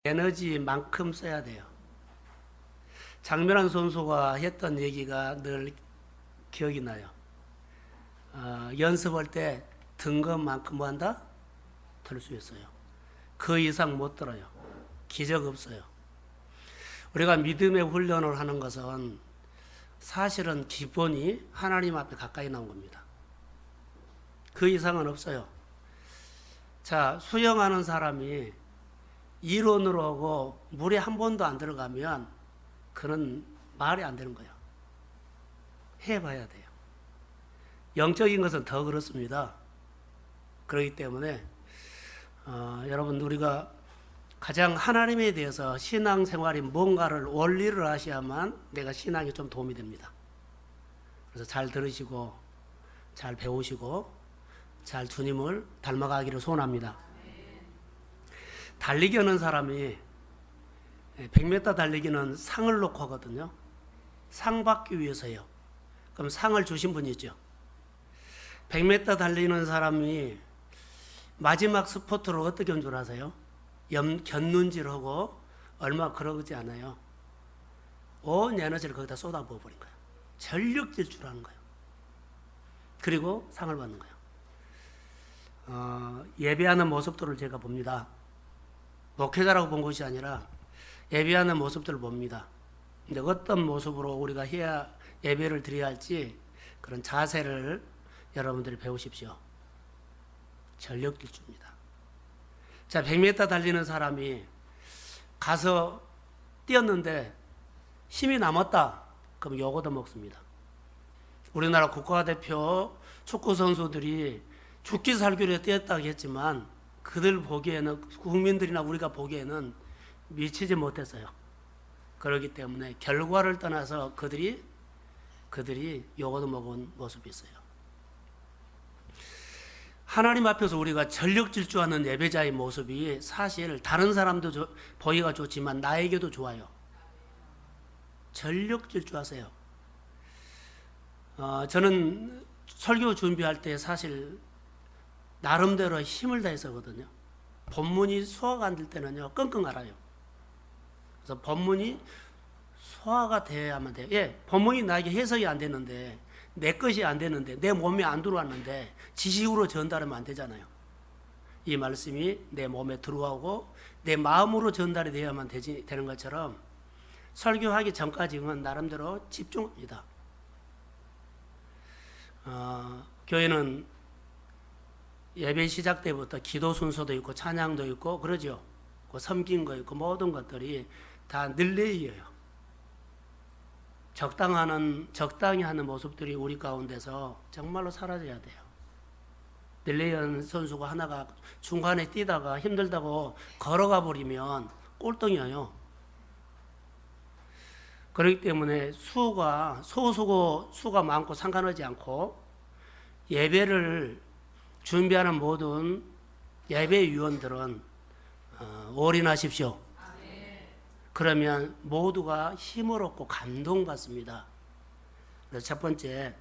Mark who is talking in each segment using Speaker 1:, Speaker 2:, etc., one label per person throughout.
Speaker 1: 에너지만큼 써야 돼요. 장면한 선수가 했던 얘기가 늘 기억이 나요. 연습할 때 든 것만큼 뭐 한다? 들 수 있어요. 그 이상 못 들어요. 기적 없어요. 우리가 믿음의 훈련을 하는 것은 사실은 기본이 하나님 앞에 가까이 나온 겁니다. 그 이상은 없어요. 자, 수영하는 사람이 이론으로 하고 물에 한 번도 안 들어가면 그는 말이 안 되는 거예요. 해봐야 돼요. 영적인 것은 더 그렇습니다. 그렇기 때문에 여러분 우리가 가장 하나님에 대해서 신앙생활이 뭔가를 원리를 아셔야만 내가 신앙이 좀 도움이 됩니다. 그래서 잘 들으시고 잘 배우시고 잘 주님을 닮아가기를 소원합니다. 달리기 하는 사람이 100m 달리기는 상을 놓고 하거든요. 상 받기 위해서요. 그럼 상을 주신 분이 있죠. 100m 달리는 사람이 마지막 스포트로 어떻게 한 줄 아세요? 견눈질하고 얼마 그러지 않아요. 온 에너지를 거기다 쏟아부어 버린 거예요. 전력 질주하는 거예요. 그리고 상을 받는 거예요. 예배하는 모습들을 제가 봅니다. 목회자라고 본 것이 아니라 예배하는 모습들을 봅니다. 근데 어떤 모습으로 우리가 해야 예배를 드려야 할지 그런 자세를 여러분들이 배우십시오. 전력 질주입니다. 자, 100m 달리는 사람이 가서 뛰었는데 힘이 남았다. 그럼 요거도 먹습니다. 우리나라 국가대표 축구 선수들이 죽기 살기로 뛰었다고 했지만 그들 보기에는 국민들이나 우리가 보기에는 미치지 못했어요. 그렇기 때문에 결과를 떠나서 그들이 요거도 먹은 모습이 있어요. 하나님 앞에서 우리가 전력 질주하는 예배자의 모습이 사실 다른 사람도 보기가 좋지만 나에게도 좋아요. 전력 질주하세요. 저는 설교 준비할 때 사실 나름대로 힘을 다했었거든요. 본문이 소화가 안 될 때는요, 끙끙 앓아요. 그래서 본문이 소화가 돼야만 돼요. 예, 본문이 나에게 해석이 안 되는데, 내 것이 안 되는데, 내 몸에 안 들어왔는데, 지식으로 전달하면 안 되잖아요. 이 말씀이 내 몸에 들어오고, 내 마음으로 전달이 되어야만 되는 것처럼, 설교하기 전까지는 나름대로 집중합니다. 교회는 예배 시작 때부터 기도 순서도 있고 찬양도 있고 그러죠. 섬긴 거 있고 모든 것들이 다 릴레이예요. 적당히 하는 모습들이 우리 가운데서 정말로 사라져야 돼요. 릴레이하는 선수가 하나가 중간에 뛰다가 힘들다고 걸어가 버리면 꼴등이에요. 그렇기 때문에 수가 많고 상관하지 않고 예배를 준비하는 모든 예배위원들은 올인하십시오. 그러면 모두가 힘을 얻고 감동받습니다. 그래서 첫 번째,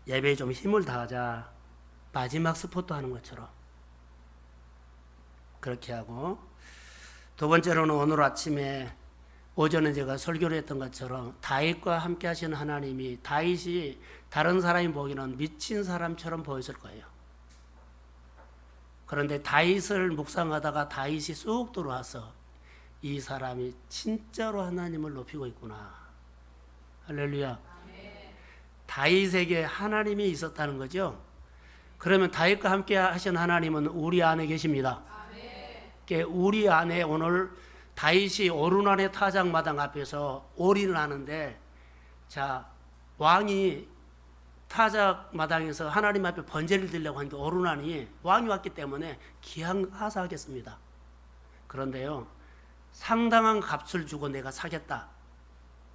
Speaker 1: 예배에 좀 힘을 다하자. 마지막 스포트 하는 것처럼 그렇게 하고, 두 번째로는 오늘 아침에 오전에 제가 설교를 했던 것처럼 다윗과 함께 하시는 하나님이, 다윗이 다른 사람이 보기에는 미친 사람처럼 보였을 거예요. 그런데 다윗을 묵상하다가 다윗이 쑥 들어와서 이 사람이 진짜로 하나님을 높이고 있구나. 할렐루야. 다윗에게 하나님이 있었다는 거죠. 그러면 다윗과 함께 하신 하나님은 우리 안에 계십니다. 우리 안에 오늘 다윗이 오르난의 타작마당 앞에서 올인을 하는데, 자, 왕이 타작마당에서 하나님 앞에 번제를 드리려고 하는데 오르난이 왕이 왔기 때문에 기양하사하겠습니다. 그런데요, 상당한 값을 주고 내가 사겠다.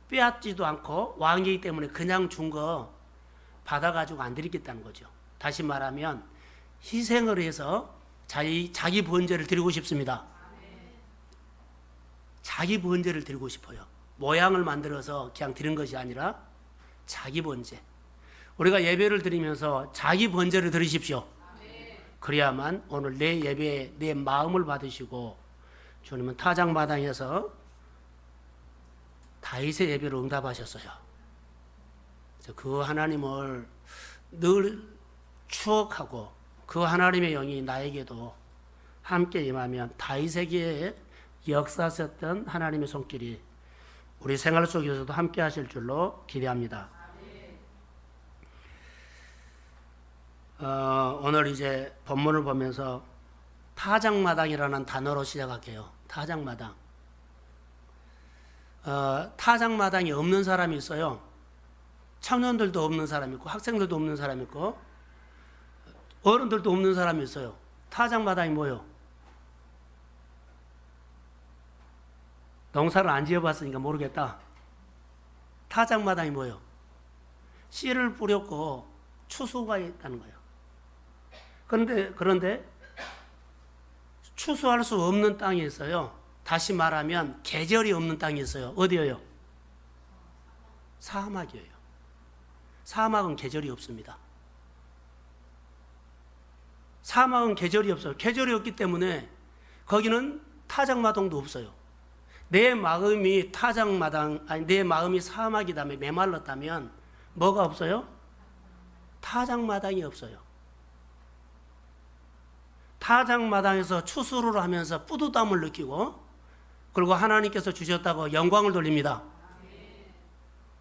Speaker 1: 빼앗지도 않고 왕이기 때문에 그냥 준 거 받아가지고 안 드리겠다는 거죠. 다시 말하면 희생을 해서 자기 번제를 드리고 싶습니다. 자기 번제를 드리고 싶어요. 모양을 만들어서 그냥 드린 것이 아니라 자기 번제. 우리가 예배를 드리면서 자기 번제를 드리십시오. 그래야만 오늘 내 예배에 내 마음을 받으시고 주님은 타작마당에서 다윗의 예배를 응답하셨어요. 그래서 그 하나님을 늘 추억하고 그 하나님의 영이 나에게도 함께 임하면 다윗에게 역사하셨던 하나님의 손길이 우리 생활 속에서도 함께 하실 줄로 기대합니다. 오늘 이제 본문을 보면서 타작마당이라는 단어로 시작할게요. 타작마당. 타작마당이 없는 사람이 있어요. 청년들도 없는 사람이 있고 학생들도 없는 사람이 있고 어른들도 없는 사람이 있어요. 타작마당이 뭐예요? 농사를 안 지어봤으니까 모르겠다. 타작마당이 뭐예요? 씨를 뿌렸고 추수가 있다는 거예요. 그런데 추수할 수 없는 땅이 있어요. 다시 말하면 계절이 없는 땅이 있어요. 어디예요? 사막이에요. 사막은 계절이 없습니다. 사막은 계절이 없어요. 계절이 없기 때문에 거기는 타작마당도 없어요. 내 마음이 내 마음이 사막이다면 메말랐다면 뭐가 없어요? 타작마당이 없어요. 타작마당에서 추수를 하면서 뿌듯함을 느끼고 그리고 하나님께서 주셨다고 영광을 돌립니다.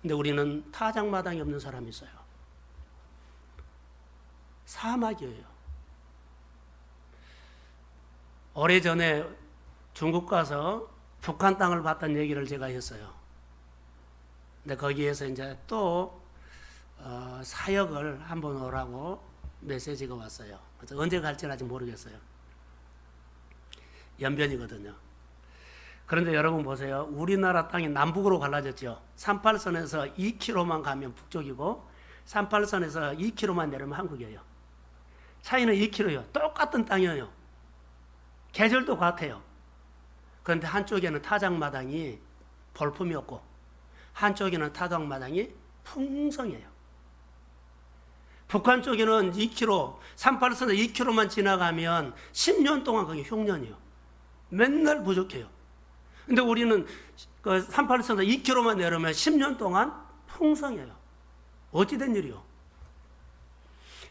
Speaker 1: 근데 우리는 타작마당이 없는 사람이 있어요. 사막이에요. 오래전에 중국 가서 북한 땅을 봤다는 얘기를 제가 했어요. 근데 거기에서 이제 또 사역을 한번 오라고 메시지가 왔어요. 그래서 언제 갈지는 아직 모르겠어요. 연변이거든요. 그런데 여러분 보세요. 우리나라 땅이 남북으로 갈라졌죠. 38선에서 2km만 가면 북쪽이고 38선에서 2km만 내려면 한국이에요. 차이는 2km예요. 똑같은 땅이에요. 계절도 같아요. 그런데 한쪽에는 타작마당이 볼품이 없고 한쪽에는 타작마당이 풍성해요. 북한 쪽에는 2km, 38선에서 2km만 지나가면 10년 동안 거기 흉년이에요. 맨날 부족해요. 근데 우리는 그 38선에서 2km만 내려면 10년 동안 풍성해요. 어찌된 일이요?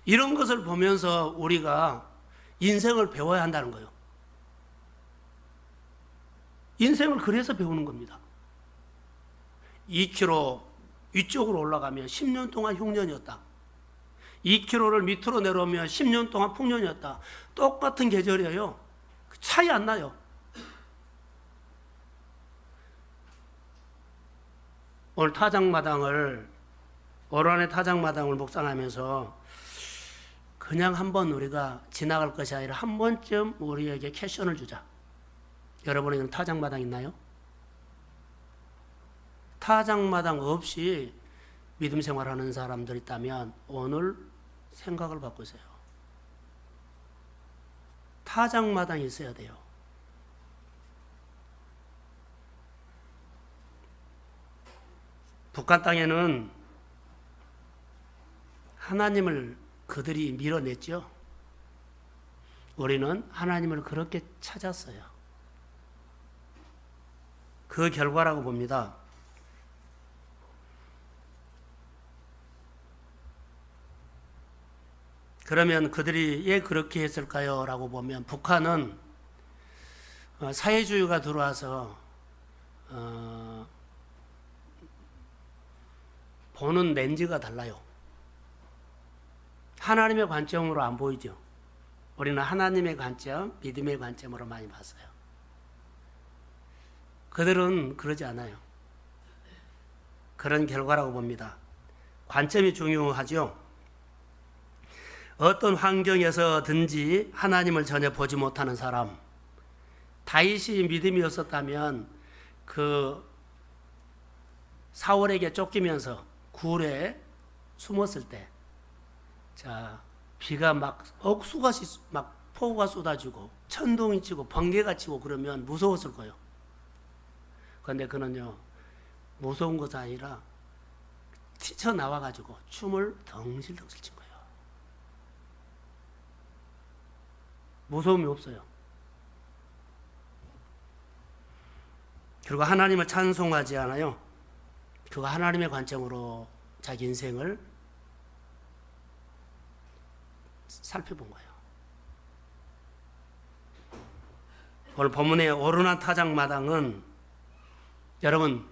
Speaker 1: 이런 것을 보면서 우리가 인생을 배워야 한다는 거예요. 인생을 그래서 배우는 겁니다. 2km 위쪽으로 올라가면 10년 동안 흉년이었다. 2km를 밑으로 내려오면 10년 동안 풍년이었다. 똑같은 계절이에요. 차이 안 나요. 오늘 오란의 타작마당을 묵상하면서 그냥 한번 우리가 지나갈 것이 아니라 한 번쯤 우리에게 캐션을 주자. 여러분에게는 타작마당 있나요? 타작마당 없이 믿음 생활하는 사람들 있다면 오늘 생각을 바꾸세요. 타작마당이 있어야 돼요. 북한 땅에는 하나님을 그들이 밀어냈죠. 우리는 하나님을 그렇게 찾았어요. 그 결과라고 봅니다. 그러면 그들이 왜 그렇게 했을까요? 라고 보면 북한은 사회주의가 들어와서 보는 렌즈가 달라요. 하나님의 관점으로 안 보이죠. 우리는 하나님의 관점, 믿음의 관점으로 많이 봤어요. 그들은 그러지 않아요. 그런 결과라고 봅니다. 관점이 중요하죠. 어떤 환경에서든지 하나님을 전혀 보지 못하는 사람, 다윗이 믿음이 없었다면 그 사울에게 쫓기면서 굴에 숨었을 때, 비가 막 억수같이 막 폭우가 쏟아지고 천둥이 치고 번개가 치고 그러면 무서웠을 거예요. 그런데 그는요, 무서운 것이 아니라 튀쳐나와가지고 춤을 덩실덩실 친 거예요. 무서움이 없어요. 그리고 하나님을 찬송하지 않아요. 그가 하나님의 관점으로 자기 인생을 살펴본 거예요. 오늘 본문의 오르난 타작마당은 여러분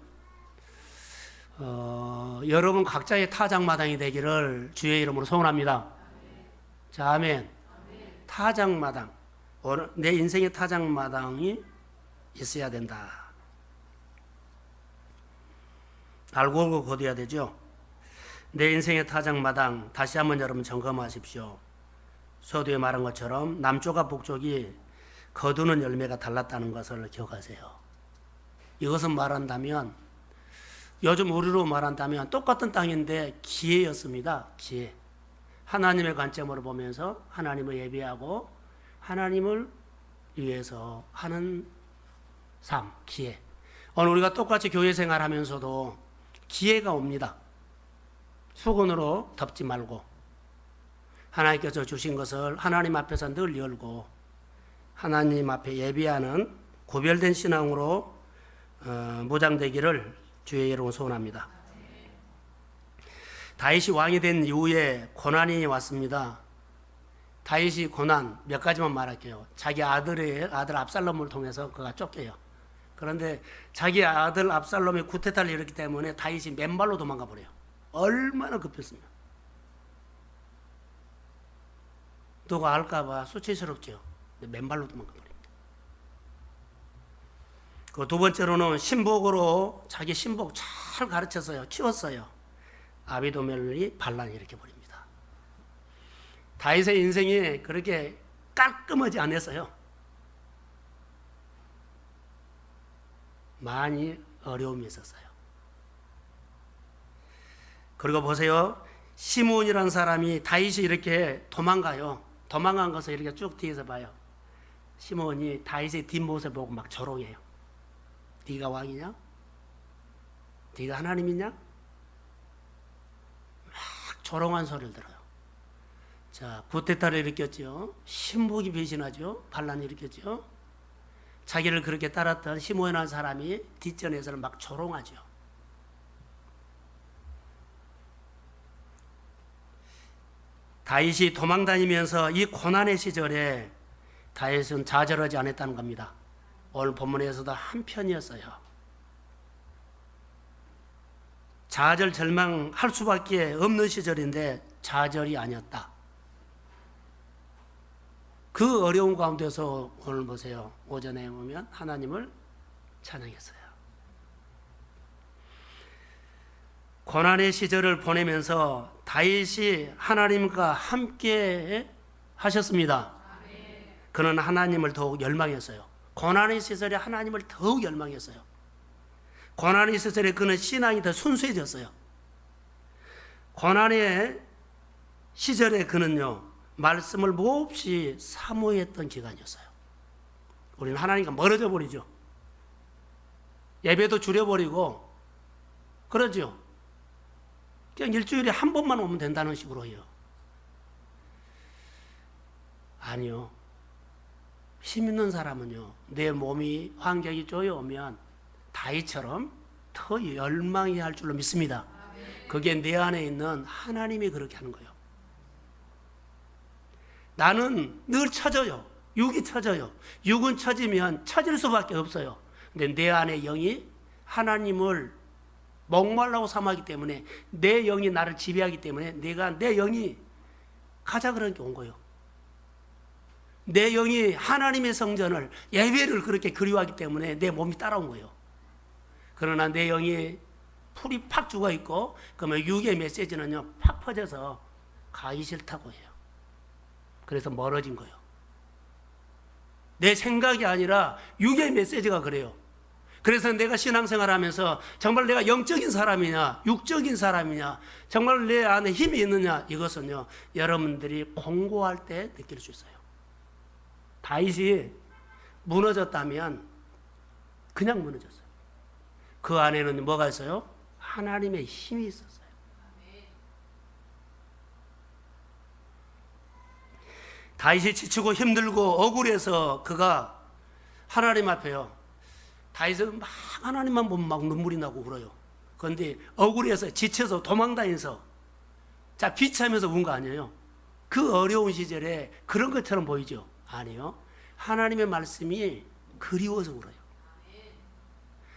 Speaker 1: 여러분 각자의 타작마당이 되기를 주의 이름으로 소원합니다. 자, 아멘. 타작마당, 내 인생의 타작마당이 있어야 된다. 알고 거둬야 되죠. 내 인생의 타작마당 다시 한번 여러분 점검하십시오. 서두에 말한 것처럼 남쪽과 북쪽이 거두는 열매가 달랐다는 것을 기억하세요. 이것은 말한다면 요즘 우리로 말한다면 똑같은 땅인데 기회였습니다. 기회. 하나님의 관점으로 보면서 하나님을 예배하고 하나님을 위해서 하는 삶, 기회. 오늘 우리가 똑같이 교회 생활하면서도 기회가 옵니다. 수건으로 덮지 말고 하나님께서 주신 것을 하나님 앞에서 늘 열고 하나님 앞에 예비하는 구별된 신앙으로 무장되기를 주의 이름으로 소원합니다. 다윗이 왕이 된 이후에 고난이 왔습니다. 다윗이 고난 몇 가지만 말할게요. 자기 아들 압살롬을 통해서 그가 쫓겨요. 그런데 자기 아들 압살롬이 쿠데타를 일으켰기 때문에 다윗이 맨발로 도망가 버려요. 얼마나 급했습니까? 누가 알까봐 수치스럽죠. 맨발로 도망가 버립니다. 그 두 번째로는 신복으로 자기 신복 잘 가르쳤어요. 키웠어요. 아비도멜이 반란을 일으켜 버립니다. 다윗의 인생이 그렇게 깔끔하지 않았어요. 많이 어려움이 있었어요. 그리고 보세요. 시므온이라는 사람이 다윗이 이렇게 도망가요. 도망간 것을 이렇게 쭉 뒤에서 봐요. 시므온이 다윗의 뒷모습 보고 막 조롱해요. 네가 왕이냐? 네가 하나님이냐? 막 조롱한 소리를 들어요. 자, 쿠데타를 일으켰죠. 신복이 배신하죠. 반란을 일으켰죠. 자기를 그렇게 따랐던 시므온이라는 사람이 뒷전에서는 막 조롱하죠. 다윗이 도망다니면서 이 고난의 시절에 다윗은 좌절하지 않았다는 겁니다. 오늘 본문에서도 한 편이었어요. 좌절 절망할 수밖에 없는 시절인데 좌절이 아니었다. 그 어려운 가운데서 오늘 보세요. 오전에 보면 하나님을 찬양했어요. 고난의 시절을 보내면서 다윗이 하나님과 함께 하셨습니다. 그는 하나님을 더욱 열망했어요. 고난의 시절에 하나님을 더욱 열망했어요. 고난의 시절에 그는 신앙이 더 순수해졌어요. 고난의 시절에 그는요, 말씀을 몹시 사모했던 기간이었어요. 우리는 하나님과 멀어져 버리죠. 예배도 줄여버리고 그러죠. 그냥 일주일에 한 번만 오면 된다는 식으로 해요. 아니요. 힘 있는 사람은요, 내 몸이 환경이 쪼여오면 다윗처럼 더 열망이 할 줄로 믿습니다. 그게 내 안에 있는 하나님이 그렇게 하는 거예요. 나는 늘 처져요. 육이 처져요. 육은 처지면 처질 수밖에 없어요. 근데 내 안에 영이 하나님을 목말라고 삼하기 때문에 내 영이 나를 지배하기 때문에 내 영이 가자 그런 게 온 거예요. 내 영이 하나님의 성전을 예배를 그렇게 그리워하기 때문에 내 몸이 따라온 거예요. 그러나 내 영이 풀이 팍 죽어 있고 그러면 육의 메시지는요 팍 퍼져서 가기 싫다고 해요. 그래서 멀어진 거예요. 내 생각이 아니라 육의 메시지가 그래요. 그래서 내가 신앙생활하면서 정말 내가 영적인 사람이냐 육적인 사람이냐 정말 내 안에 힘이 있느냐 이것은요 여러분들이 공고할 때 느낄 수 있어요. 다윗이 무너졌다면 그냥 무너졌어요. 그 안에는 뭐가 있어요? 하나님의 힘이 있었어요. 다윗이 지치고 힘들고 억울해서 그가 하나님 앞에요. 다윗은 막 하나님만 보면 막 눈물이 나고 울어요. 그런데 억울해서 지쳐서 도망다니면서 자 비참해서 운 거 아니에요. 그 어려운 시절에 그런 것처럼 보이죠? 아니요. 하나님의 말씀이 그리워서 울어요.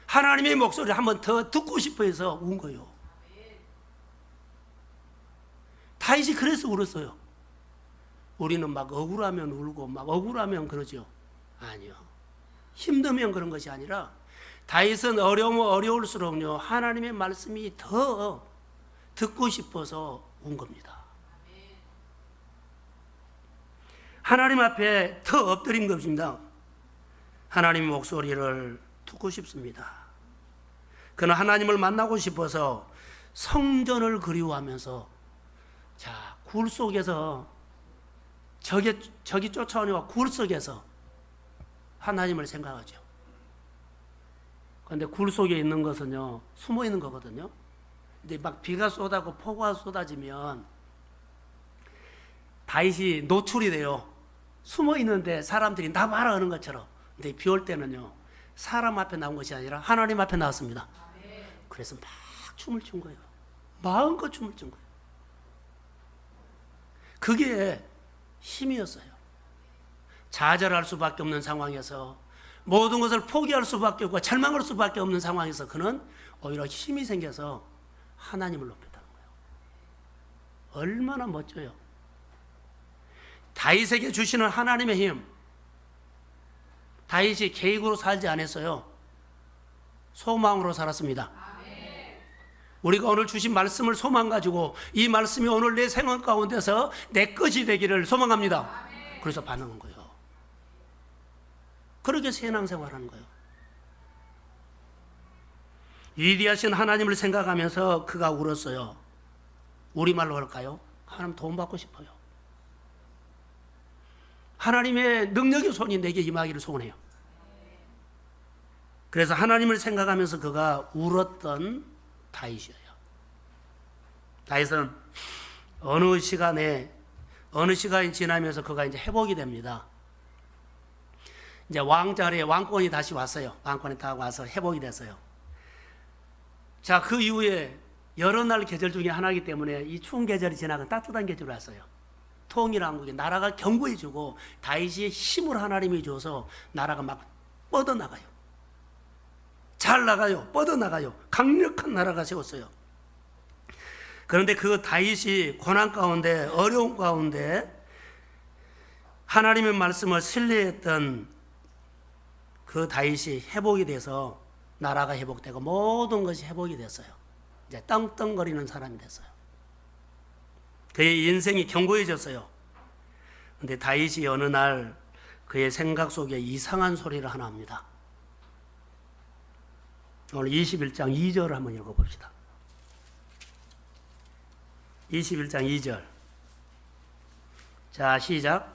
Speaker 1: 하나님의 목소리를 한번 더 듣고 싶어 해서 운 거예요. 다윗이 그래서 울었어요. 우리는 막 억울하면 울고 막 억울하면 그러죠. 아니요. 힘들면 그런 것이 아니라 다윗은 어려우면 어려울수록요 하나님의 말씀이 더 듣고 싶어서 운 겁니다. 하나님 앞에 더 엎드린 것입니다. 하나님의 목소리를 듣고 싶습니다. 그는 하나님을 만나고 싶어서 성전을 그리워하면서 자, 굴 속에서 저기 쫓아오니까 굴 속에서 하나님을 생각하죠. 그런데 굴 속에 있는 것은요 숨어 있는 거거든요. 근데 막 비가 쏟아고 폭우가 쏟아지면 다윗이 노출이 돼요. 숨어 있는데 사람들이 나 봐라 하는 것처럼. 근데 비 올 때는요 사람 앞에 나온 것이 아니라 하나님 앞에 나왔습니다. 그래서 막 춤을 춘 거예요. 마음껏 춤을 춘 거예요. 그게 힘이었어요. 좌절할 수밖에 없는 상황에서 모든 것을 포기할 수밖에 없고 절망할 수밖에 없는 상황에서 그는 오히려 힘이 생겨서 하나님을 높였다는 거예요. 얼마나 멋져요. 다윗에게 주시는 하나님의 힘. 다윗이 계획으로 살지 않았어요. 소망으로 살았습니다. 우리가 오늘 주신 말씀을 소망 가지고 이 말씀이 오늘 내 생활 가운데서 내 것이 되기를 소망합니다. 그래서 반응한 거예요. 그렇게 신앙생활하는 거예요. 위대하신 하나님을 생각하면서 그가 울었어요. 우리말로 할까요? 하나님 도움 받고 싶어요. 하나님의 능력의 손이 내게 임하기를 소원해요. 그래서 하나님을 생각하면서 그가 울었던 다윗이에요. 다윗은 어느 시간이 지나면서 그가 이제 회복이 됩니다. 이제 왕자리에 왕권이 다시 왔어요. 왕권이 다 와서 회복이 됐어요. 자, 그 이후에 여러 날 계절 중에 하나이기 때문에 이 추운 계절이 지나고 따뜻한 계절이 왔어요. 통일왕국에 나라가 견고해지고 다윗이 힘을 하나님이 줘서 나라가 막 뻗어나가요. 잘 나가요. 뻗어나가요. 강력한 나라가 세웠어요. 그런데 그 다윗이 고난 가운데 어려움 가운데 하나님의 말씀을 신뢰했던 그 다윗이 회복이 돼서 나라가 회복되고 모든 것이 회복이 됐어요. 이제 떵떵거리는 사람이 됐어요. 그의 인생이 견고해졌어요. 그런데 다윗이 어느 날 그의 생각 속에 이상한 소리를 하나 합니다. 오늘 21장 2절을 한번 읽어봅시다. 21장 2절. 자, 시작.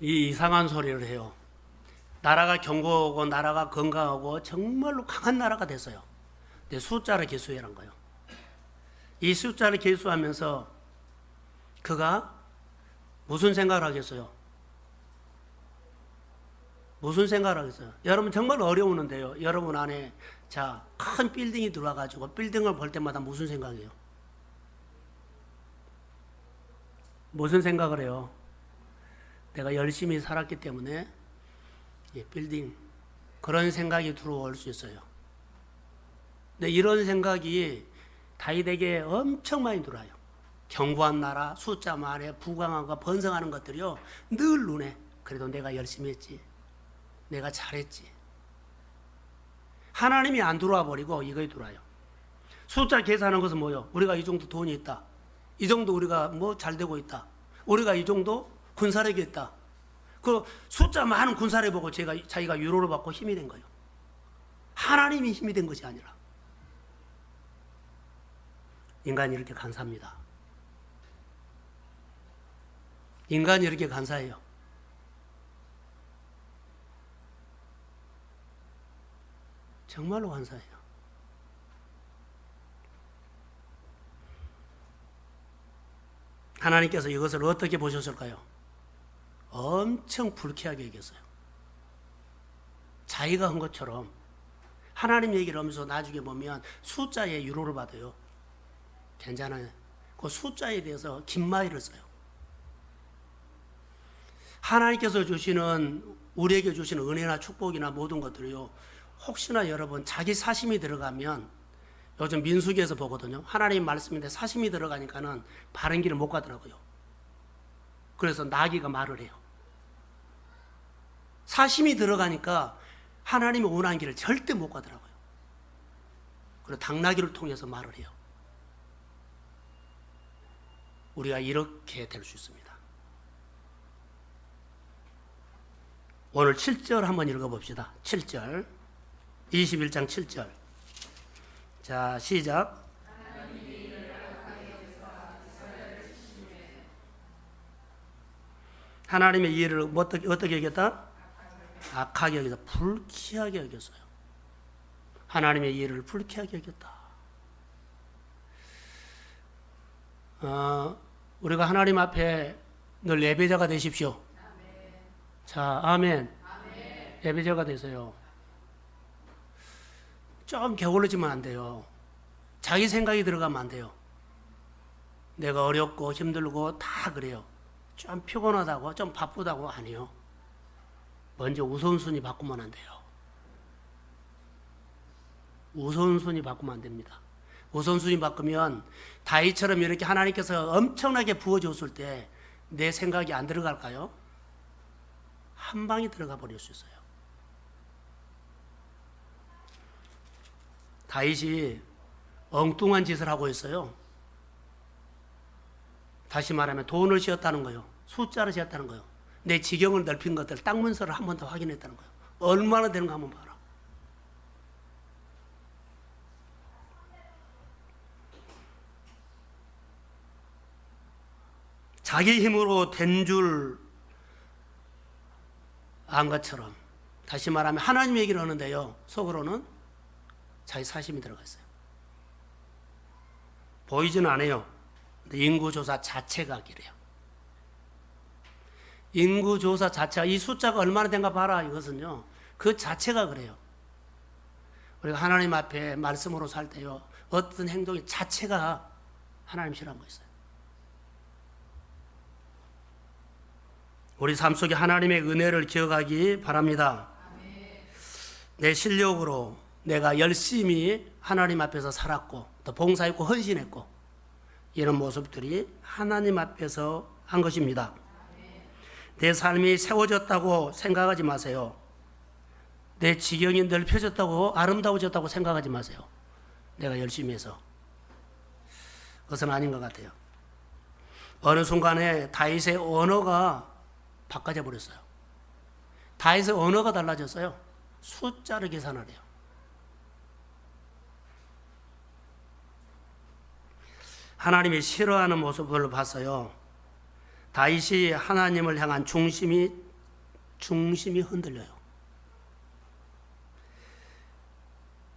Speaker 1: 이 이상한 소리를 해요. 나라가 견고하고 나라가 건강하고 정말로 강한 나라가 됐어요. 근데 숫자를 계수해란 거예요. 이 숫자를 계수하면서 그가 무슨 생각을 하겠어요? 무슨 생각을 하겠어요? 여러분 정말 어려우는데요. 여러분 안에 자, 큰 빌딩이 들어와가지고 빌딩을 볼 때마다 무슨 생각이에요? 무슨 생각을 해요? 내가 열심히 살았기 때문에 빌딩 그런 생각이 들어올 수 있어요. 근데 이런 생각이 다윗에게 엄청 많이 들어와요. 견고한 나라, 숫자 많에 부강하고 번성하는 것들이요 늘 눈에 그래도 내가 열심히 했지, 내가 잘했지. 하나님이 안 들어와 버리고 이거에 들어와요. 숫자 계산하는 것은 뭐예요? 우리가 이 정도 돈이 있다, 이 정도 우리가 뭐 잘 되고 있다, 우리가 이 정도 군사력이 있다. 그 숫자 많은 군사력 보고 자기가 위로를 받고 힘이 된 거예요. 하나님이 힘이 된 것이 아니라. 인간이 이렇게 간사합니다. 인간이 이렇게 간사해요. 정말로 간사해요. 하나님께서 이것을 어떻게 보셨을까요? 엄청 불쾌하게 여겼어요. 자기가 한 것처럼. 하나님 얘기를 하면서 나중에 보면 숫자에 유로를 받아요. 괜찮아요. 그 숫자에 대해서 긴마이를 써요. 하나님께서 주시는, 우리에게 주시는 은혜나 축복이나 모든 것들이요, 혹시나 여러분 자기 사심이 들어가면, 요즘 민수기에서 보거든요. 하나님 말씀인데 사심이 들어가니까는 바른 길을 못 가더라고요. 그래서 나귀가 말을 해요. 사심이 들어가니까 하나님이 원하는 길을 절대 못 가더라고요. 그리고 당나귀를 통해서 말을 해요. 우리가 이렇게 될 수 있습니다. 오늘 7절 한번 읽어봅시다. 7절. 21장 7절. 자, 시작. 하나님의 일을 어떻게 여겼다? 악하게 여겼다. 불쾌하게 여겼어요. 하나님의 일을 불쾌하게 여겼다. 우리가 하나님 앞에 늘 예배자가 되십시오. 자, 아멘. 예배자가 되세요. 좀 게을러지면 안 돼요. 자기 생각이 들어가면 안 돼요. 내가 어렵고 힘들고 다 그래요. 좀 피곤하다고, 좀 바쁘다고 아니요. 먼저 우선순위 바꾸면 안 돼요. 우선순위 바꾸면 안 됩니다. 우선순위 바꾸면 다윗처럼 이렇게 하나님께서 엄청나게 부어줬을 때 내 생각이 안 들어갈까요? 한 방에 들어가 버릴 수 있어요. 다윗이 엉뚱한 짓을 하고 있어요. 다시 말하면 돈을 씌었다는 거예요. 숫자를 씌었다는 거예요. 내 지경을 넓힌 것들, 땅 문서를 한 번 더 확인했다는 거예요. 얼마나 되는가 한번 봐라. 자기 힘으로 된 줄 안 것처럼, 다시 말하면 하나님 얘기를 하는데요, 속으로는 자기 사심이 들어가 있어요. 보이지는 않아요. 근데 인구조사 자체가 그래요. 인구조사 자체가, 이 숫자가 얼마나 된가 봐라, 이것은요, 그 자체가 그래요. 우리가 하나님 앞에 말씀으로 살 때요, 어떤 행동이 자체가 하나님 싫어하는 거 있어요. 우리 삶 속에 하나님의 은혜를 기억하기 바랍니다. 내 실력으로 내가 열심히 하나님 앞에서 살았고, 또 봉사했고, 헌신했고, 이런 모습들이 하나님 앞에서 한 것입니다. 내 삶이 세워졌다고 생각하지 마세요. 내 지경이 넓혀졌다고, 아름다워졌다고 생각하지 마세요. 내가 열심히 해서. 그것은 아닌 것 같아요. 어느 순간에 다윗의 언어가 바꿔져 버렸어요. 다윗의 언어가 달라졌어요. 숫자를 계산하래요. 하나님이 싫어하는 모습을 봤어요. 다윗이 하나님을 향한 중심이 흔들려요.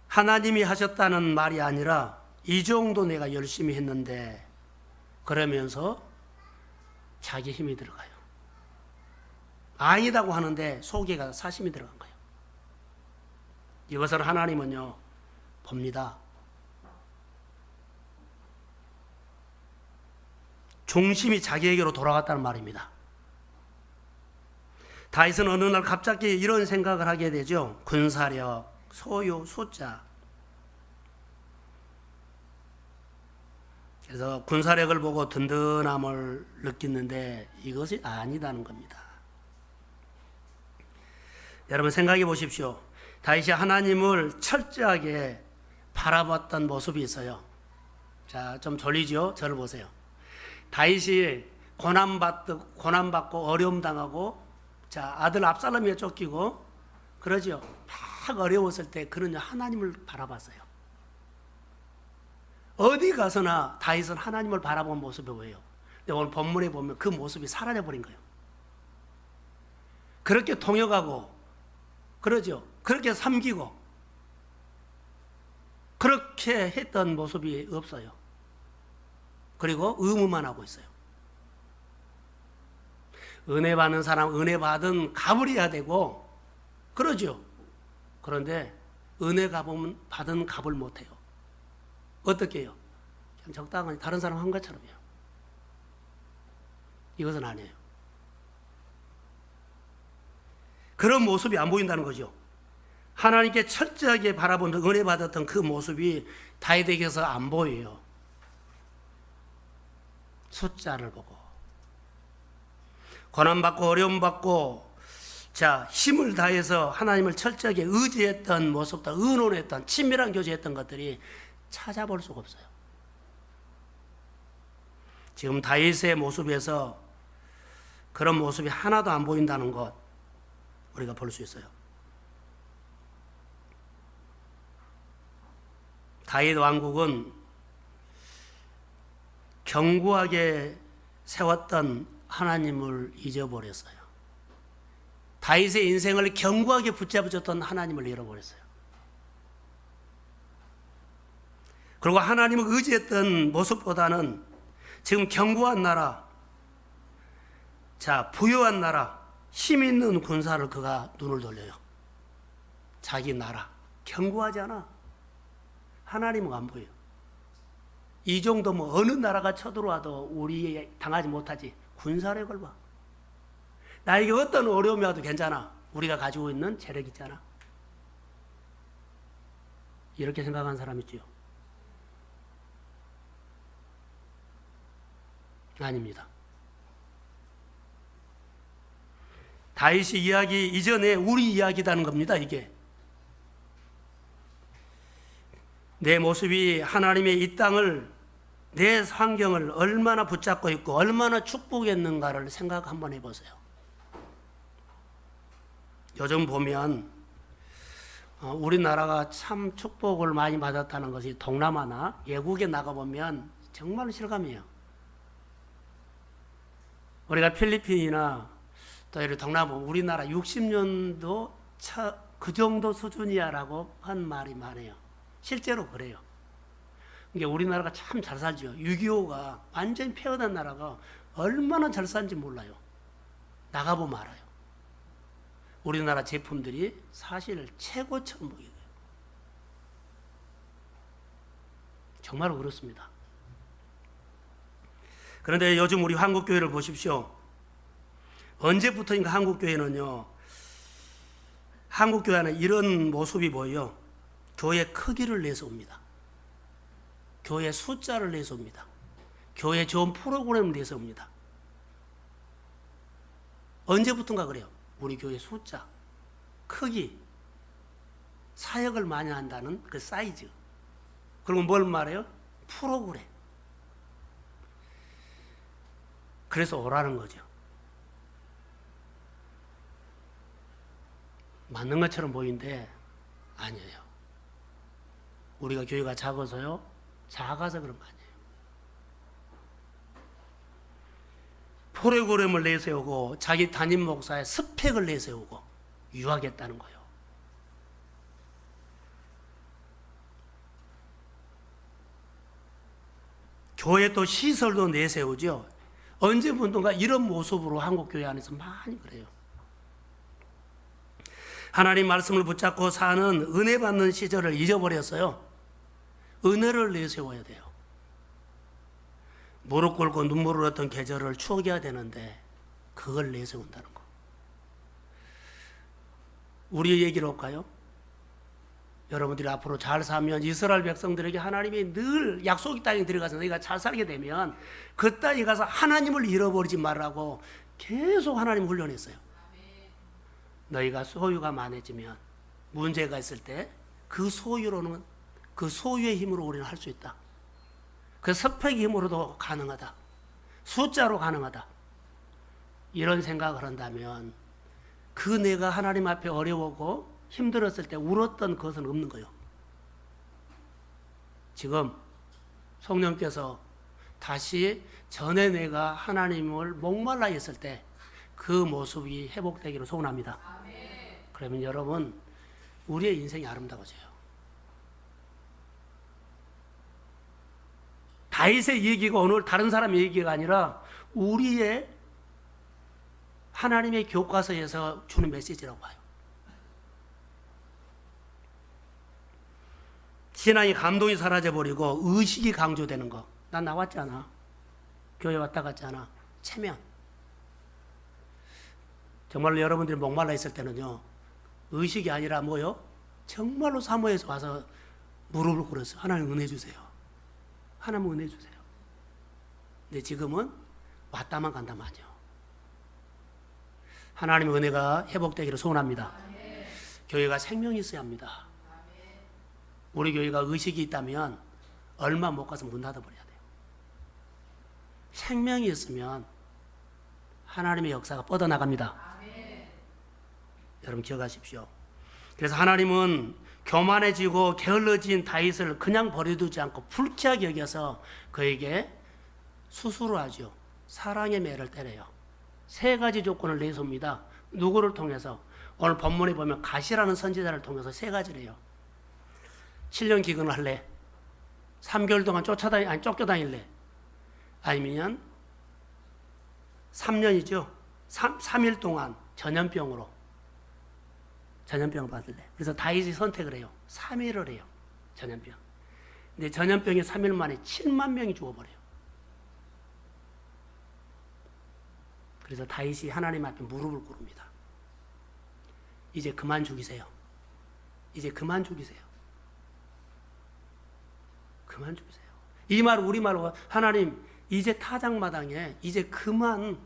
Speaker 1: 하나님이 하셨다는 말이 아니라 이 정도 내가 열심히 했는데, 그러면서 자기 힘이 들어가요. 아니다고 하는데 속에가 사심이 들어간 거예요. 이것을 하나님은요, 봅니다. 중심이 자기에게로 돌아갔다는 말입니다. 다윗은 어느 날 갑자기 이런 생각을 하게 되죠. 군사력, 소유, 숫자. 그래서 군사력을 보고 든든함을 느끼는데 이것이 아니다는 겁니다. 여러분 생각해 보십시오. 다윗이 하나님을 철저하게 바라봤던 모습이 있어요. 자, 좀 졸리죠? 저를 보세요. 다윗이 고난받고 어려움 당하고, 자, 아들 압살롬에 쫓기고 그러죠. 막 어려웠을 때 그는 하나님을 바라봤어요. 어디 가서나 다윗은 하나님을 바라본 모습이 보여요. 근데 오늘 본문에 보면 그 모습이 사라져버린 거예요. 그렇게 통역하고 그러죠. 그렇게 섬기고 그렇게 했던 모습이 없어요. 그리고 의무만 하고 있어요. 은혜 받는 사람 은혜 받은 값을 해야 되고 그러죠. 그런데 은혜 받은 값을 못해요. 어떻게 해요? 그냥 적당히 다른 사람 한 것처럼 해요. 이것은 아니에요. 그런 모습이 안 보인다는 거죠. 하나님께 철저하게 바라보는 은혜 받았던 그 모습이 다윗에게서 안 보여요. 숫자를 보고 고난받고 어려움받고 힘을 다해서 하나님을 철저하게 의지했던 모습도 의논했던 친밀한 교제했던 것들이 찾아볼 수가 없어요. 지금 다윗의 모습에서 그런 모습이 하나도 안 보인다는 것 우리가 볼 수 있어요. 다윗 왕국은 견고하게 세웠던 하나님을 잊어버렸어요. 다윗의 인생을 견고하게 붙잡아줬던 하나님을 잃어버렸어요. 그리고 하나님을 의지했던 모습보다는 지금 견고한 나라, 부유한 나라, 힘 있는 군사를 그가 눈을 돌려요. 자기 나라, 견고하지 않아. 하나님은 안 보여요. 이 정도면 어느 나라가 쳐들어와도 우리 당하지 못하지. 군사력을 봐. 나에게 어떤 어려움이 와도 괜찮아. 우리가 가지고 있는 재력 있잖아. 이렇게 생각하는 사람 있지요? 아닙니다. 다윗이 이야기 이전에 우리 이야기라는 겁니다. 이게 내 모습이 하나님의 이 땅을 내 환경을 얼마나 붙잡고 있고 얼마나 축복했는가를 생각 한번 해보세요. 요즘 보면 우리나라가 참 축복을 많이 받았다는 것이 동남아나 외국에 나가보면 정말 실감이에요. 우리가 필리핀이나 또 이렇게 동남아 우리나라 60년도 그 정도 수준이야라고 한 말이 많아요. 실제로 그래요. 이게 우리나라가 참 잘 살죠. 6.25가 완전히 폐허된 나라가 얼마나 잘 사는지 몰라요. 나가보면 알아요. 우리나라 제품들이 사실 최고처럼 보이고요. 정말 그렇습니다. 그런데 요즘 우리 한국교회를 보십시오. 언제부터인가 한국교회는요, 한국교회는 이런 모습이 보여요. 교회 크기를 내세웁니다. 교회 숫자를 내세웁니다. 교회 좋은 프로그램을 내세웁니다. 언제부턴가 그래요. 우리 교회 숫자, 크기, 사역을 많이 한다는 그 사이즈. 그리고 뭘 말해요? 프로그램. 그래서 오라는 거죠. 맞는 것처럼 보이는데 아니에요. 우리가 교회가 작아서요? 작아서 그런 거 아니에요. 프로그램을 내세우고 자기 담임 목사의 스펙을 내세우고 유하겠다는 거예요. 교회 또 시설도 내세우죠. 언제부턴가 이런 모습으로 한국교회 안에서 많이 그래요. 하나님 말씀을 붙잡고 사는 은혜 받는 시절을 잊어버렸어요. 은혜를 내세워야 돼요. 무릎 꿇고 눈물을 흘렸던 계절을 추억해야 되는데 그걸 내세운다는 거. 우리 얘기로 할까요? 여러분들이 앞으로 잘 살면 이스라엘 백성들에게 하나님이 늘 약속의 땅에 들어가서 너희가 잘 살게 되면 그 땅에 가서 하나님을 잃어버리지 말라고 계속 하나님 훈련했어요. 너희가 소유가 많아지면 문제가 있을 때 그 소유로는 그 소유의 힘으로 우리는 할 수 있다. 그 스펙의 힘으로도 가능하다. 숫자로 가능하다. 이런 생각을 한다면 그 내가 하나님 앞에 어려웠고 힘들었을 때 울었던 것은 없는 거예요. 지금 성령께서 다시 전에 내가 하나님을 목말라 했을 때 그 모습이 회복되기를 소원합니다. 그러면 여러분 우리의 인생이 아름다워져요. 다윗의 얘기가 오늘 다른 사람의 얘기가 아니라 우리의 하나님의 교과서에서 주는 메시지라고 봐요. 신앙의 감동이 사라져버리고 의식이 강조되는 거. 난 나왔잖아. 교회 왔다 갔잖아. 체면. 정말로 여러분들이 목말라 있을 때는요, 의식이 아니라 뭐요? 정말로 사모해서 와서 무릎을 꿇어서 하나님 은혜 주세요. 하나님 은혜 주세요. 근데 지금은 왔다만 간다만요. 하나님의 은혜가 회복되기를 소원합니다. 교회가 생명이 있어야 합니다. 우리 교회가 의식이 있다면 얼마 못 가서 문 닫아버려야 돼요. 생명이 있으면 하나님의 역사가 뻗어나갑니다. 여러분 기억하십시오. 그래서 하나님은 교만해지고 게을러진 다윗을 그냥 버려두지 않고 불쾌하게 여겨서 그에게 수술을 하죠. 사랑의 매를 때려요. 세 가지 조건을 내세웁니다. 누구를 통해서? 오늘 본문에 보면 가시라는 선지자를 통해서 세 가지를 해요. 7년 기근을 할래? 3개월 동안 쫓겨다닐래? 아니면 3년이죠. 3일 동안 전염병을 받을래? 그래서 다윗이 선택을 해요. 3일을 해요. 전염병. 근데 전염병이 3일 만에 7만 명이 죽어버려요. 그래서 다윗이 하나님 앞에 무릎을 꿇습니다. 이제 그만 죽이세요. 이제 그만 죽이세요. 그만 죽이세요. 이 말 우리말로 하나님 이제 타작마당에 이제 그만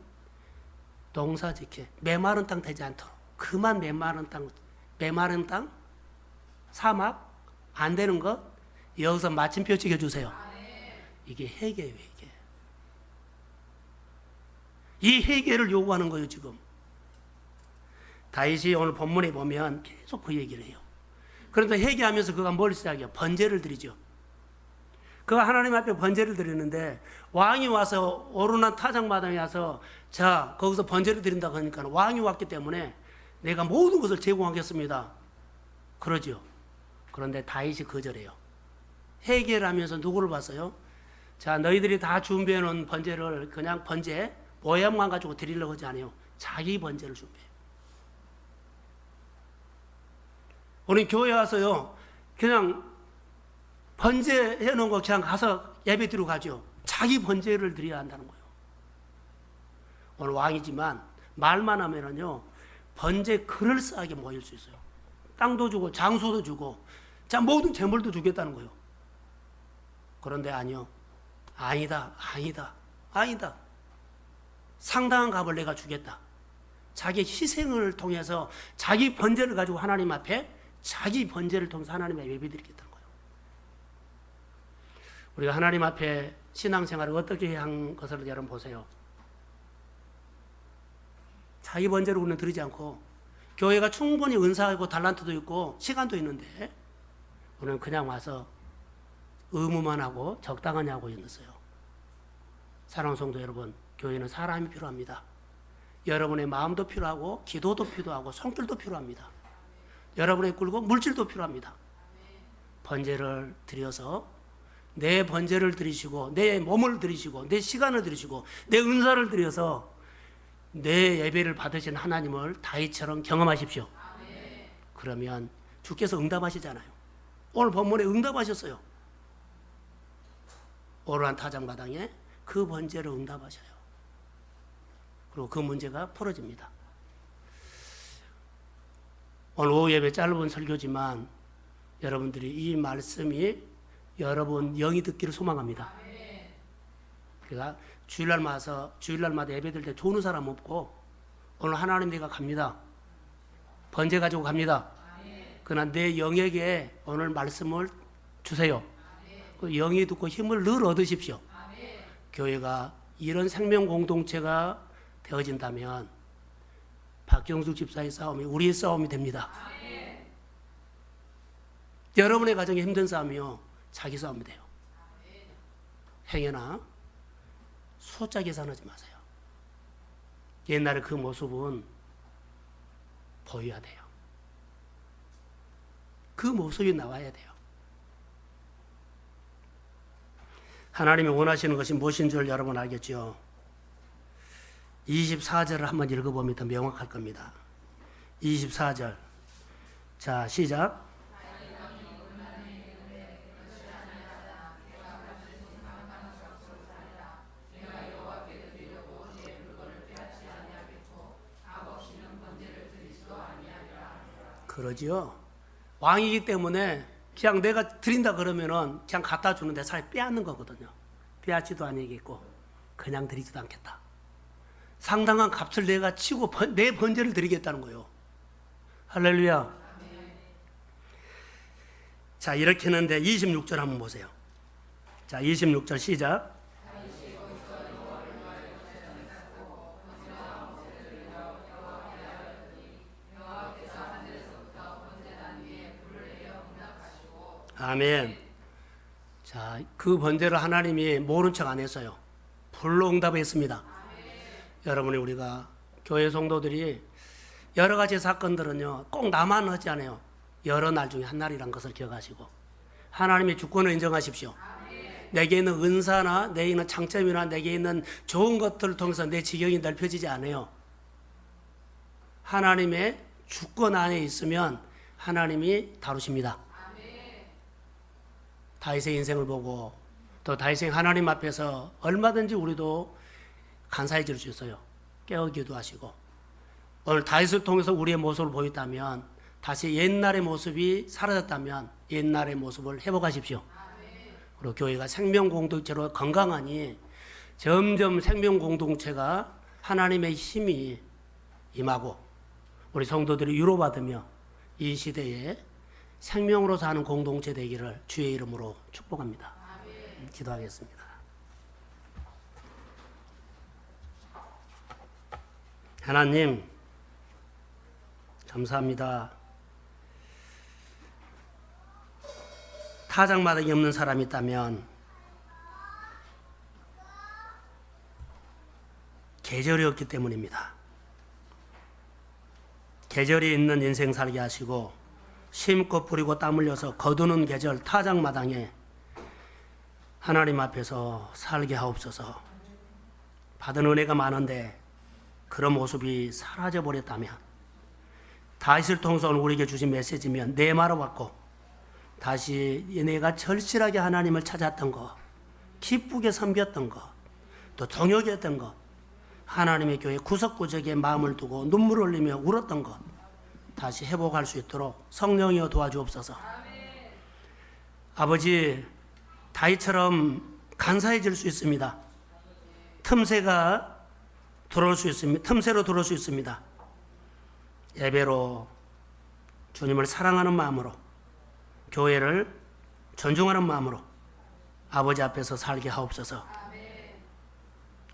Speaker 1: 농사 짓게 메마른 땅 되지 않도록 그만 메마른 땅 사막 안 되는 것 여기서 마침표 찍어주세요. 이게 회개예요. 회개. 이 회개를 요구하는 거예요. 지금 다윗이 오늘 본문에 보면 계속 그 얘기를 해요. 그런데 회개하면서 그가 뭘 시작해요? 번제를 드리죠. 그가 하나님 앞에 번제를 드리는데 왕이 와서 오르난 타작마당에 와서 자 거기서 번제를 드린다고 하니까 왕이 왔기 때문에 내가 모든 것을 제공하겠습니다. 그러죠. 그런데 다윗이 거절해요. 회개를 하면서 누구를 봤어요? 자 너희들이 다 준비해 놓은 번제를 그냥 번제 모양만 가지고 드리려고 하지 않아요. 자기 번제를 준비해요. 우리 교회 와서요 그냥 번제 해놓은 거 그냥 가서 예배 드리고 가죠. 자기 번제를 드려야 한다는 거예요. 오늘 왕이지만 말만 하면은요 번제 그럴싸하게 모일 수 있어요. 땅도 주고 장소도 주고 자 모든 재물도 주겠다는 거예요. 그런데 아니요. 아니다. 상당한 값을 내가 주겠다. 자기 희생을 통해서 자기 번제를 가지고 하나님 앞에 자기 번제를 통해서 하나님 앞에 예배 드리겠다는 거예요. 우리가 하나님 앞에 신앙생활을 어떻게 한 것을 여러분 보세요. 자기 번제를 우리는 드리지 않고 교회가 충분히 은사하고 달란트도 있고 시간도 있는데 우리는 그냥 와서 의무만 하고 적당하냐 하고 있었어요. 사랑하는 성도 여러분, 교회는 사람이 필요합니다. 여러분의 마음도 필요하고 기도도 필요하고 성질도 필요합니다. 여러분의 꿀고 물질도 필요합니다. 번제를 드려서 내 번제를 드리시고 내 몸을 드리시고 내 시간을 드리시고 내 은사를 드려서 내 예배를 받으신 하나님을 다윗처럼 경험하십시오. 그러면 주께서 응답하시잖아요. 오늘 본문에 응답하셨어요. 오르한 타작마당에 그 번제를 응답하셔요. 그리고 그 문제가 풀어집니다. 오늘 오후 예배 짧은 설교지만 여러분들이 이 말씀이 여러분 영이 듣기를 소망합니다. 그러니까 주일날마다 예배 드릴 때 좋은 사람 없고 오늘 하나님 내가 갑니다. 번제 가지고 갑니다. 그러나 내 영에게 오늘 말씀을 주세요. 그 영이 듣고 힘을 늘 얻으십시오. 교회가 이런 생명 공동체가 되어진다면 박경숙 집사의 싸움이 우리의 싸움이 됩니다. 여러분의 가정이 힘든 싸움이요 자기 싸움이 돼요. 행여나 숫자 계산하지 마세요. 옛날에 그 모습은 보여야 돼요. 그 모습이 나와야 돼요. 하나님이 원하시는 것이 무엇인 줄 여러분 알겠죠? 24절을 한번 읽어보면 더 명확할 겁니다. 24절. 자, 시작. 그러지요. 왕이기 때문에 그냥 내가 드린다 그러면은 그냥 갖다 주는데 사실 빼앗는 거거든요. 빼앗지도 아니겠고 그냥 드리지도 않겠다. 상당한 값을 내가 치고 내 번제를 드리겠다는 거예요. 할렐루야. 자, 이렇게 했는데 26절 한번 보세요. 자, 26절 시작. 아멘. 자, 그 번제를 하나님이 모른 척 안 했어요. 불로 응답했습니다. 여러분이 우리가 교회 성도들이 여러 가지 사건들은요, 꼭 나만 하지 않아요. 여러 날 중에 한 날이란 것을 기억하시고 하나님의 주권을 인정하십시오. 내게 있는 은사나 내게 있는 장점이나 내게 있는 좋은 것들을 통해서 내 지경이 넓혀지지 않아요. 하나님의 주권 안에 있으면 하나님이 다루십니다. 다윗의 인생을 보고 또 다윗의 하나님 앞에서 얼마든지 우리도 간사해질 수 있어요. 깨어 기도하시고 오늘 다윗을 통해서 우리의 모습을 보였다면 다시 옛날의 모습이 사라졌다면 옛날의 모습을 회복하십시오. 그리고 교회가 생명공동체로 건강하니 점점 생명공동체가 하나님의 힘이 임하고 우리 성도들이 위로받으며 이 시대에 생명으로 사는 공동체 되기를 주의 이름으로 축복합니다. 기도하겠습니다. 하나님 감사합니다. 타작마당이 없는 사람이 있다면 계절이 없기 때문입니다. 계절이 있는 인생 살게 하시고 심고 뿌리고 땀 흘려서 거두는 계절 타작마당에 하나님 앞에서 살게 하옵소서. 받은 은혜가 많은데 그런 모습이 사라져 버렸다면 다윗을 통해서 우리에게 주신 메시지면 내 말을 받고 다시 내가 절실하게 하나님을 찾았던 것, 기쁘게 섬겼던 것, 또 정욕이 했던 것, 하나님의 교회 구석구석에 마음을 두고 눈물을 흘리며 울었던 것 다시 회복할 수 있도록 성령이여 도와주옵소서. 아버지, 다윗처럼 간사해질 수 있습니다. 틈새가 들어올 수 있습니다. 틈새로 들어올 수 있습니다. 예배로 주님을 사랑하는 마음으로 교회를 존중하는 마음으로 아버지 앞에서 살게 하옵소서.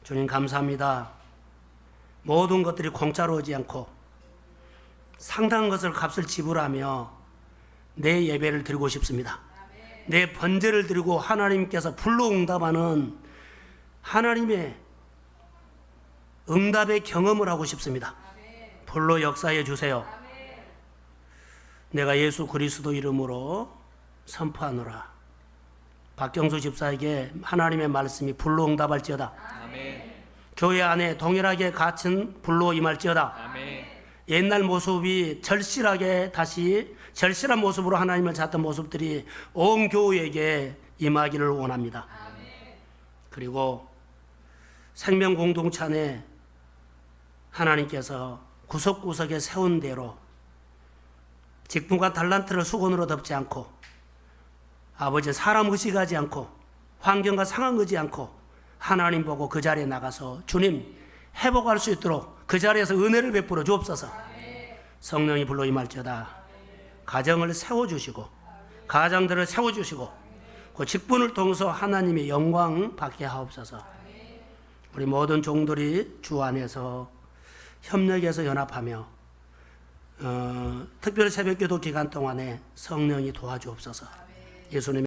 Speaker 1: 주님 감사합니다. 모든 것들이 공짜로 오지 않고 상당한 것을 값을 지불하며 내 예배를 드리고 싶습니다. 내 번제를 드리고 하나님께서 불로 응답하는 하나님의 응답의 경험을 하고 싶습니다. 불로 역사해 주세요. 내가 예수 그리스도 이름으로 선포하노라. 박경수 집사에게 하나님의 말씀이 불로 응답할지어다. 아멘. 교회 안에 동일하게 갇힌 불로 임할지어다. 아멘. 옛날 모습이 절실하게 다시 절실한 모습으로 하나님을 찾던 모습들이 온 교회에게 임하기를 원합니다. 아멘. 그리고 생명 공동체 안에 하나님께서 구석구석에 세운 대로 직분과 달란트를 수건으로 덮지 않고 아버지 사람 의식하지 않고 환경과 상황 의지 않고 하나님 보고 그 자리에 나가서 주님 회복할 수 있도록 그 자리에서 은혜를 베풀어 주옵소서. 성령이 불러 임할지어다. 가정을 세워주시고 가장들을 세워주시고 그 직분을 통해서 하나님의 영광 받게 하옵소서. 우리 모든 종들이 주 안에서 협력해서 연합하며 특별히 새벽기도 기간 동안에 성령이 도와주옵소서. 예수님